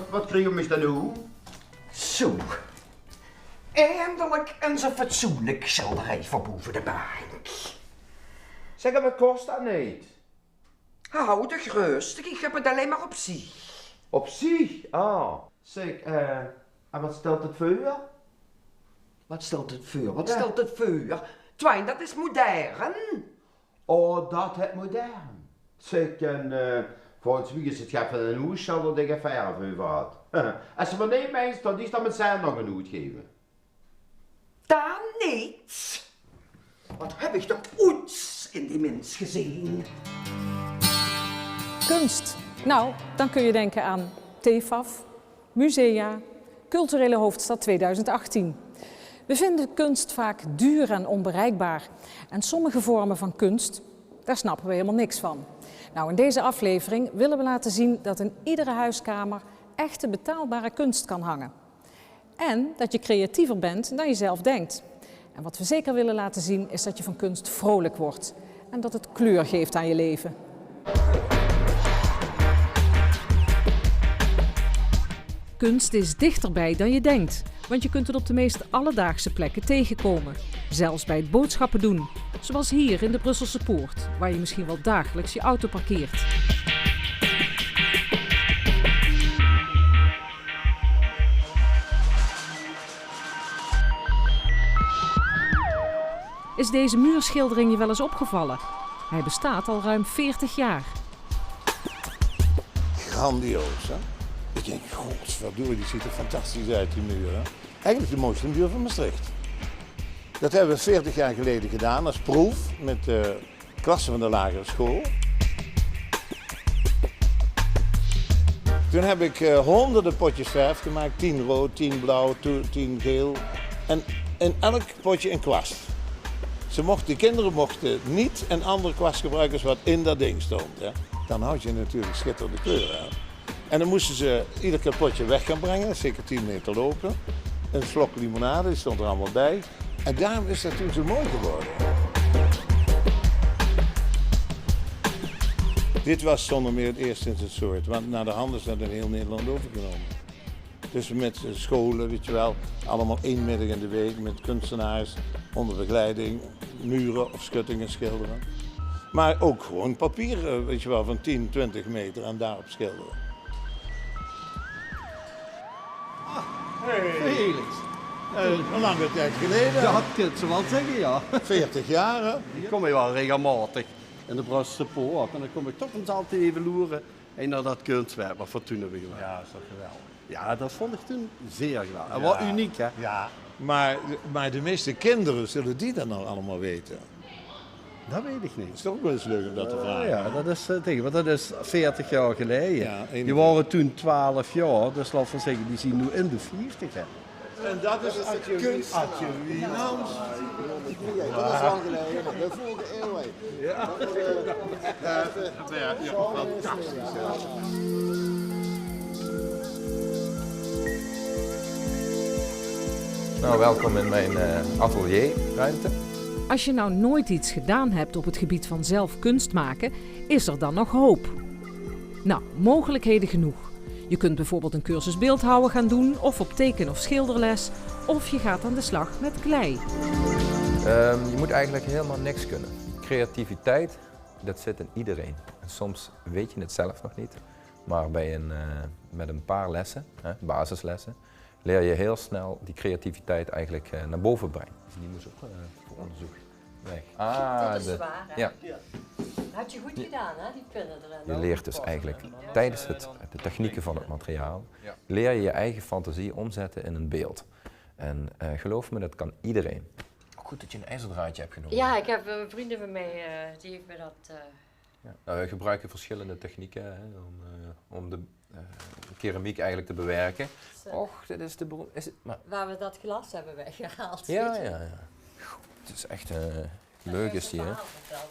Wat krijgen we dan nu? Zo. Eindelijk een zo fatsoenlijk schilderij voor boven de bank. Zeg, wat kost dat niet? Hou de rustig, ik heb het alleen maar op zich. Op zich? Ah. Zeg, en wat stelt het voor? Wat stelt het voor? Wat Ja. stelt het voor? Twijn, dat is modern. Oh, dat het modern. Zeg, en volgens wie is het gaat van een hoes, zal er dingen verf over had. Als ze maar niet meest, dan is dat met zijn nog een hoed geven. Daar niet. Wat heb ik toch oets in die mens gezien? Kunst. Nou, dan kun je denken aan TEFAF, musea, culturele hoofdstad 2018. We vinden kunst vaak duur en onbereikbaar. En sommige vormen van kunst, daar snappen we helemaal niks van. Nou, in deze aflevering willen we laten zien dat in iedere huiskamer echte betaalbare kunst kan hangen. En dat je creatiever bent dan je zelf denkt. En wat we zeker willen laten zien is dat je van kunst vrolijk wordt. En dat het kleur geeft aan je leven. Kunst is dichterbij dan je denkt, want je kunt het op de meest alledaagse plekken tegenkomen. Zelfs bij het boodschappen doen, zoals hier in de Brusselse Poort, waar je misschien wel dagelijks je auto parkeert. Is deze muurschildering je wel eens opgevallen? Hij bestaat al ruim 40 jaar. Grandioos, hè? Ik denk, godverdorie, die ziet er fantastisch uit, die muur. Hè? Eigenlijk de mooiste muur van Maastricht. Dat hebben we 40 jaar geleden gedaan als proef met de klassen van de lagere school. Toen heb ik honderden potjes verf gemaakt, 10 rood, 10 blauw, 10 geel. En in elk potje een kwast. De kinderen mochten niet een andere kwast gebruiken als wat in dat ding stond. Hè. Dan houd je natuurlijk schitterende kleuren aan. En dan moesten ze ieder keer potje weg gaan brengen, zeker 10 meter lopen. Een slok limonade, die stond er allemaal bij. En daarom is dat toen zo mooi geworden. Dit was zonder meer het eerste in zijn soort, want naar de hand is dat in heel Nederland overgenomen. Dus met scholen, weet je wel, allemaal één middag in de week met kunstenaars onder begeleiding, muren of schuttingen schilderen. Maar ook gewoon papier, weet je wel, van 10, 20 meter en daarop schilderen. Felix. Een lange tijd geleden. Dat kunt ze wel zeggen, ja. 40 jaar, hè? Ik kom hier wel regelmatig in de Brusselse Poort en dan kom ik toch eens altijd even loeren en naar dat kunstwerk wat voor toen hebben we gemaakt. Ja, dat is toch geweldig. Ja, dat vond ik toen zeer geweldig. En wat uniek, hè? Ja, maar de meeste kinderen, zullen die dat nou allemaal weten? Dat weet ik Dat niet. is toch wel eens leuk om dat te vragen. Ja, dat is tegen, want dat is 40 jaar geleden. Ja, Die waren toen 12 jaar, dus laat van zeggen, die zien nu in de 50, hè. En dat is Adje Wienans. Dat is lang geleden, de vorige eeuw. Ja, fantastisch. Nou, welkom in mijn atelierruimte. Als je nou nooit iets gedaan hebt op het gebied van zelf kunst maken, is er dan nog hoop? Nou, mogelijkheden genoeg. Je kunt bijvoorbeeld een cursus beeldhouwen gaan doen, of op teken- of schilderles, of je gaat aan de slag met klei. Je moet eigenlijk helemaal niks kunnen. Creativiteit, dat zit in iedereen. En soms weet je het zelf nog niet, maar met een paar lessen, basislessen, leer je heel snel die creativiteit eigenlijk naar boven brengen. Dus die moest ook voor onderzoek weg. Dat is zwaar, hè? Ja. Dat had je goed gedaan, hè, die pinnen erin. Je leert dus eigenlijk tijdens de technieken van het materiaal, leer je je eigen fantasie omzetten in een beeld. En geloof me, dat kan iedereen. Goed dat je een ijzerdraadje hebt genomen. Ja, ik heb een vriendin van mij, die heeft me dat... Ja. Nou, wij gebruiken verschillende technieken hè, om de keramiek eigenlijk te bewerken. Och, dit is de beroemde... Waar we dat glas hebben weggehaald. Ja, weet je. ja. Goed, het is echt leuk is die, hè.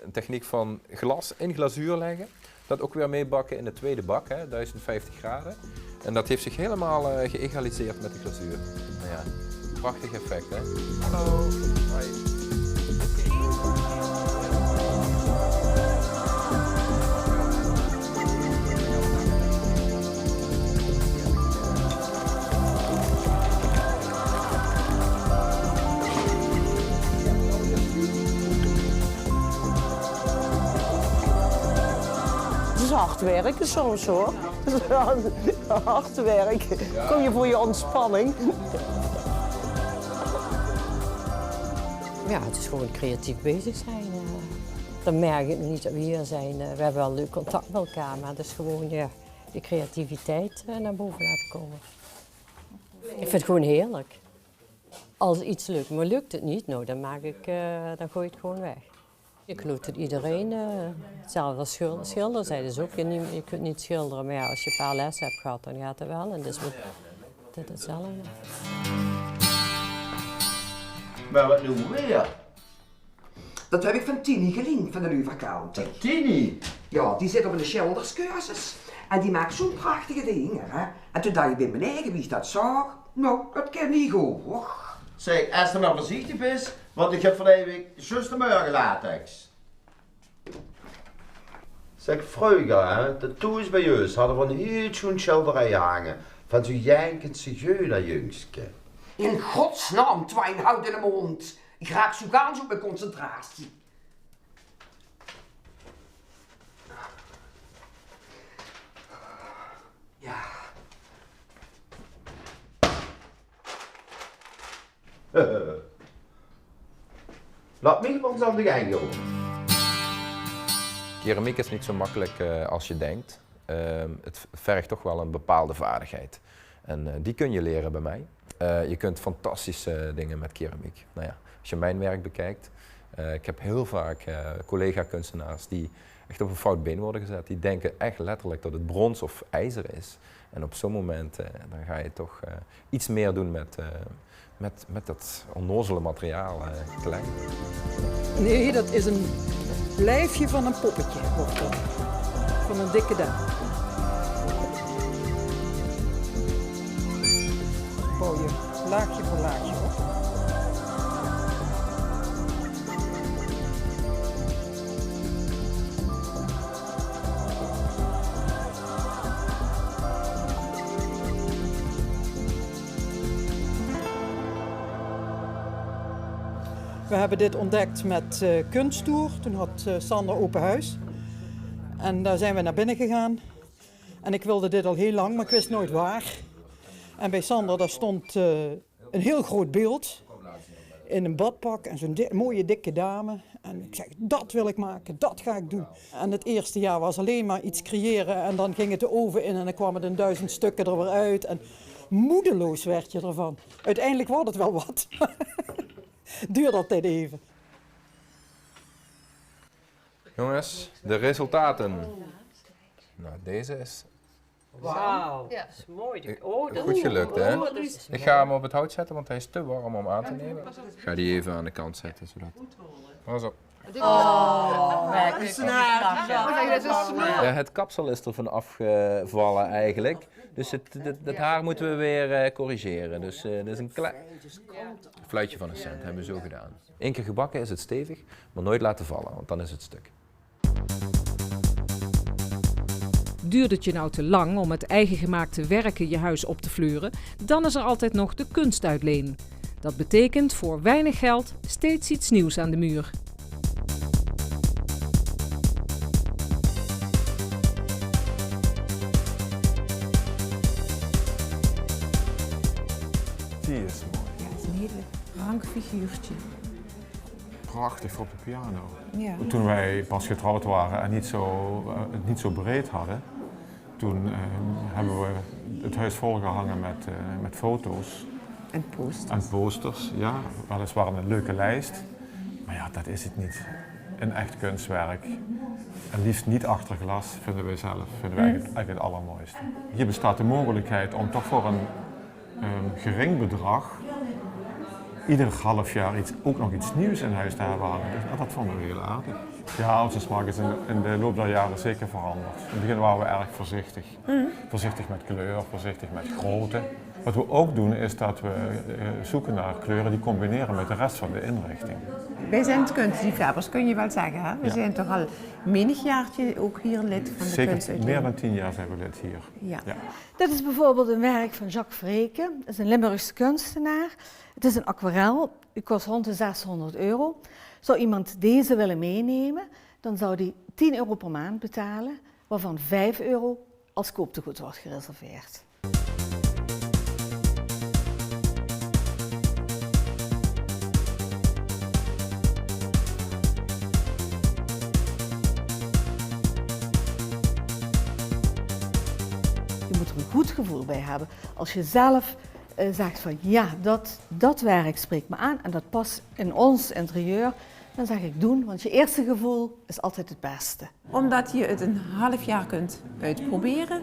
Een techniek van glas in glazuur leggen. Dat ook weer meebakken in de tweede bak, hè, 1050 graden. En dat heeft zich helemaal geëgaliseerd met de glazuur. Nou ja, prachtig effect, hè. Hallo. Hoi. hard werken soms hoor. Hard werken. Kom je voor je ontspanning. Ja, het is gewoon creatief bezig zijn. Dan merk ik niet dat we hier zijn. We hebben wel leuk contact met elkaar, maar het is gewoon de creativiteit naar boven laten komen. Ik vind het gewoon heerlijk. Als iets lukt, maar lukt het niet, nou, dan gooi je het gewoon weg. Ik geloof dat iedereen, hetzelfde als schilderen zeiden ze ook, je kunt niet schilderen, maar ja, als je een paar lessen hebt gehad, dan gaat het wel. En dus dit hetzelfde. Maar wat doen we weer? Dat heb ik van Tini geleend van de Luvercounty. Tini? Ja, die zit op een schilderscursus. En die maakt zo'n prachtige dingen, hè. En toen dacht je bij mijn eigen, wie dat zag, nou, dat kan niet goed, hoor. Zeg, als er maar voorzichtig is, want ik heb van de week juist de morgen latex. Zeg, vroeger, hè, de toes bij ons hadden we een heel schoon schilderij hangen van zo'n jankend zigeunerjongske. In godsnaam, Twijn, houd in de mond. Ik raak zo gans op mijn concentratie. Ja. Laat me ons aan de gang, joh. Keramiek is niet zo makkelijk als je denkt. Het vergt toch wel een bepaalde vaardigheid. En die kun je leren bij mij. Je kunt fantastische dingen met keramiek. Nou ja, als je mijn werk bekijkt, ik heb heel vaak collega-kunstenaars die echt op een fout been worden gezet. Die denken echt letterlijk dat het brons of ijzer is. En op zo'n moment dan ga je toch iets meer doen met dat onnozele materiaal klei. Nee, dat is een lijfje van een poppetje. Van een dikke dame. Bouw je laagje voor laagje op. We hebben dit ontdekt met Kunsttour. Toen had Sander open huis. En daar zijn we naar binnen gegaan. En ik wilde dit al heel lang, maar ik wist nooit waar. En bij Sander daar stond een heel groot beeld. In een badpak en zo'n mooie dikke dame. En ik zeg, dat wil ik maken, dat ga ik doen. En het eerste jaar was alleen maar iets creëren. En dan ging het de oven in en dan kwam het in 1000 stukken er weer uit. En moedeloos werd je ervan. Uiteindelijk wordt het wel wat. Duurt altijd even. Jongens, de resultaten. Nou, deze is Wauw, ja, dat is mooi. goed gelukt, hè? Ik ga hem op het hout zetten, want hij is te warm om aan te nemen. Ik ga die even aan de kant zetten, zodat... Pas op. Oh, Ja, het kapsel is er van afgevallen eigenlijk. Dus het haar moeten we weer corrigeren. Dus dat is een klein fluitje van een cent, hebben we zo gedaan. Eén keer gebakken is het stevig, maar nooit laten vallen, want dan is het stuk. Duurt het je nou te lang om het eigen gemaakte werk in je huis op te fleuren, dan is er altijd nog de kunstuitleen. Dat betekent voor weinig geld steeds iets nieuws aan de muur. Die is mooi. Ja, het is een hele rank figuurtje. Prachtig voor op de piano. Ja. Toen wij pas getrouwd waren en het niet zo breed hadden, toen hebben we het huis volgehangen met foto's. En posters. En posters, ja. Weliswaar een leuke lijst. Maar ja, dat is het niet. Een echt kunstwerk. En liefst niet achter glas, vinden wij zelf. Vinden wij eigenlijk het allermooiste. Hier bestaat de mogelijkheid om toch voor een gering bedrag ieder half jaar ook nog iets nieuws in huis te hebben hangen. Dus, dat vonden we heel aardig. Ja, onze smaak is in de loop der jaren zeker veranderd. In het begin waren we erg voorzichtig. Voorzichtig met kleur, voorzichtig met grootte. Wat we ook doen is dat we zoeken naar kleuren die combineren met de rest van de inrichting. Wij zijn kunstliefhebbers, kun je wel zeggen. Hè? We zijn toch al menig jaartje ook hier lid van de Zeker kunstuitleen. meer dan 10 jaar zijn we lid hier. Ja. Ja. Dit is bijvoorbeeld een werk van Jacques Vreken. Dat is een Limburgse kunstenaar. Het is een aquarel. Het kost rond de €600. Zou iemand deze willen meenemen, dan zou die €10 per maand betalen. waarvan €5 als kooptegoed wordt gereserveerd. Je moet er een goed gevoel bij hebben. Als je zelf zegt van ja, dat werk spreekt me aan en dat past in ons interieur, dan zeg ik doen, want je eerste gevoel is altijd het beste. Omdat je het een half jaar kunt uitproberen,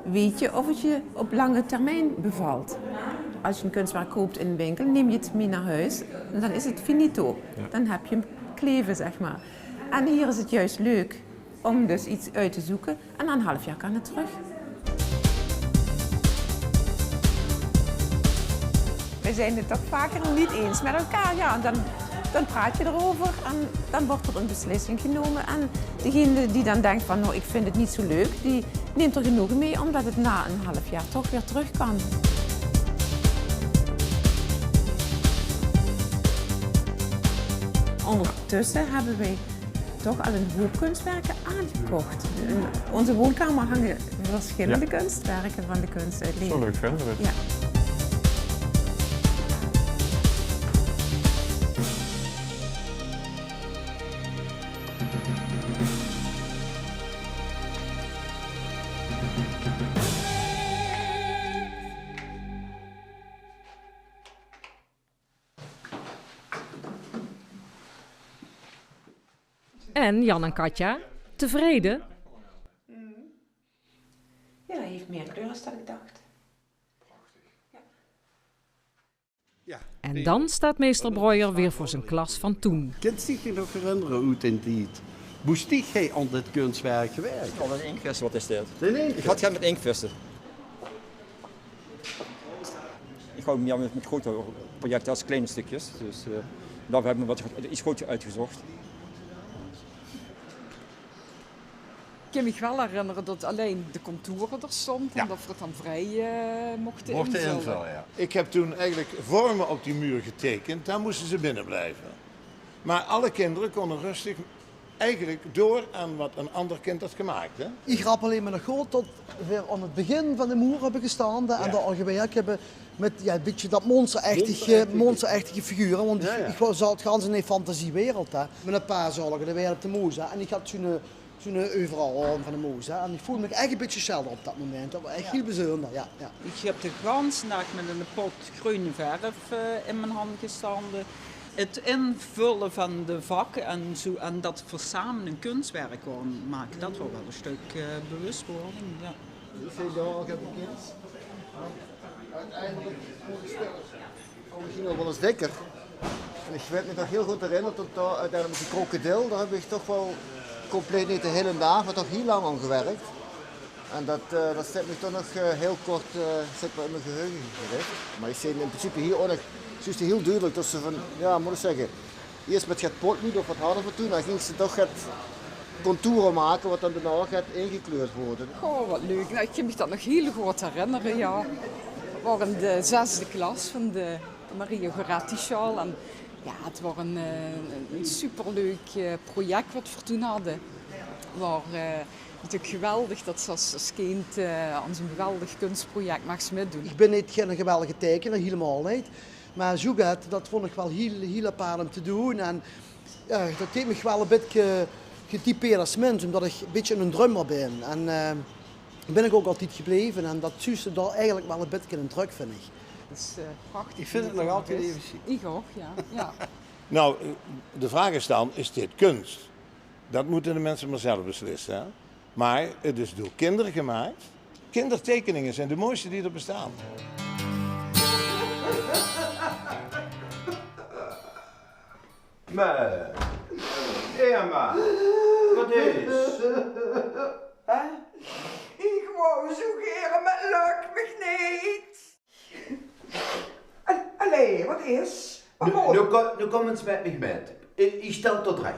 weet je of het je op lange termijn bevalt. Als je een kunstwerk koopt in een winkel, neem je het mee naar huis en dan is het finito. Ja. Dan heb je hem kleven, zeg maar. En hier is het juist leuk om dus iets uit te zoeken en na een half jaar kan het terug. We zijn het toch vaker niet eens met elkaar. Ja, dan praat je erover en dan wordt er een beslissing genomen. En degene die dan denkt van nou, ik vind het niet zo leuk, die neemt er genoegen mee omdat het na een half jaar toch weer terug kan. Ondertussen hebben wij toch al een hoop kunstwerken aangekocht. In onze woonkamer hangen verschillende kunstwerken van de kunstuitleen. Zo leuk vinden we het. Ja. En Jan en Katja, tevreden? Ja, hij heeft meer kleur dan ik dacht. Ja. En dan staat meester Breuer weer voor zijn klas van toen. Kunt zich nog herinneren hoe het in die boestiek hij aan dit kunstwerk gewerkt? Oh, een inktvissen, wat is dit? Ik had het met inktvissen. Ik hou meer met grote projecten als kleine stukjes. Dus daar hebben we iets groter uitgezocht. Ik kan me wel herinneren dat alleen de contouren er stond en dat we het dan vrij mochten invullen. Ja. Ik heb toen eigenlijk vormen op die muur getekend, daar moesten ze binnen blijven. Maar alle kinderen konden rustig eigenlijk door aan wat een ander kind had gemaakt. Hè? Ik grap alleen maar nog goed tot we aan het begin van de muur hebben gestaan en daar al gewerkt hebben met een beetje dat monsterachtige figuren. Want ik zat het ganse in een fantasiewereld. Hè. Met een paar zorgen, de wereld op de moes. En ik had zo'n overal van de moes. Hè. En ik voelde me echt een beetje zelden op dat moment. Dat was echt heel bijzonder. Ja. Ik heb de ganse nacht met een pot groene verf in mijn hand gestaan. Het invullen van de vakken en dat verzamelen een kunstwerk maken, dat was wel een stuk bewustwording. Ja. Hoeveel heb ik eens? Uiteindelijk misschien nog wel eens dikker. En ik weet me nog heel goed herinneren tot daar uiteindelijk met die krokodil, daar heb ik toch wel compleet niet de hele dag, maar toch heel lang aan gewerkt. En dat zit me toch nog heel kort zit me in mijn geheugen gericht. Maar ik zie in principe hier ook nog, zie je heel duidelijk dat ze van, ja moet ik zeggen, eerst met het potlood of wat harder voor toen, dan ging ze toch het contouren maken wat dan daarna gaat ingekleurd worden. Oh, wat leuk. Nou, ik kan me dat nog heel goed herinneren, ja. We waren in de 6e klas van de Maria Goretti-schaal. En ja, het was een superleuk project wat we toen hadden. Waar natuurlijk geweldig dat ze als kind aan zo'n geweldig kunstproject mag meedoen. Ik ben niet geen geweldige tekenaar, helemaal niet. Maar Zugat, dat vond ik wel heel apart om te doen. En ja, dat deed me wel een beetje getypeerd als mens, omdat ik een beetje een drummer ben. En ben ik ook altijd gebleven en dat zuste daar eigenlijk wel een beetje een druk, vind ik. Dat is prachtig. Ik vind het nog altijd even ziek. Ik ook, ja. Nou, de vraag is dan, is dit kunst? Dat moeten de mensen maar zelf beslissen. Hè? Maar het is door kinderen gemaakt. Kindertekeningen zijn de mooiste die er bestaan. Maar, Irma, wat is? Hè? Ik wou zo geren, maar lukt me niet. Allee, wat is? Nu kom eens met me met. Ik stel tot 3.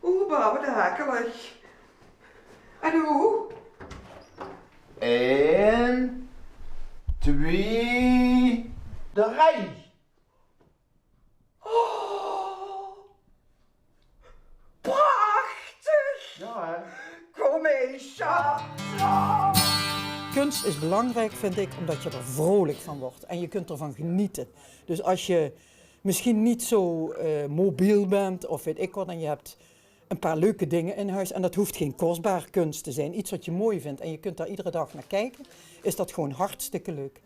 Hoe bouwen de hakelig? En hoe? 1, 2, 3. Oh, prachtig! Ja, hè? Kom mee, Kunst is belangrijk, vind ik, omdat je er vrolijk van wordt en je kunt ervan genieten. Dus als je misschien niet zo mobiel bent of weet ik wat en je hebt een paar leuke dingen in huis en dat hoeft geen kostbare kunst te zijn, iets wat je mooi vindt en je kunt daar iedere dag naar kijken, is dat gewoon hartstikke leuk.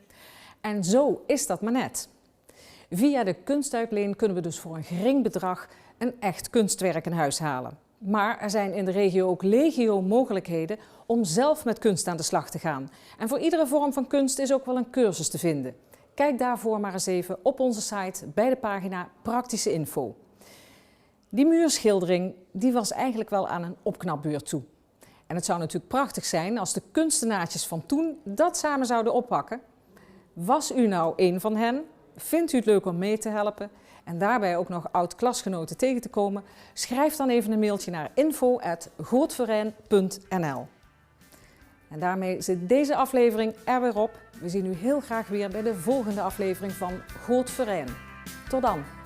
En zo is dat maar net. Via de kunstuitleen kunnen we dus voor een gering bedrag een echt kunstwerk in huis halen. Maar er zijn in de regio ook legio mogelijkheden om zelf met kunst aan de slag te gaan. En voor iedere vorm van kunst is ook wel een cursus te vinden. Kijk daarvoor maar eens even op onze site bij de pagina Praktische Info. Die muurschildering die was eigenlijk wel aan een opknapbeurt toe. En het zou natuurlijk prachtig zijn als de kunstenaartjes van toen dat samen zouden oppakken. Was u nou een van hen? Vindt u het leuk om mee te helpen? En daarbij ook nog oud-klasgenoten tegen te komen? Schrijf dan even een mailtje naar info@gootverijn.nl. En daarmee zit deze aflevering er weer op. We zien u heel graag weer bij de volgende aflevering van Goot Verijn. Tot dan!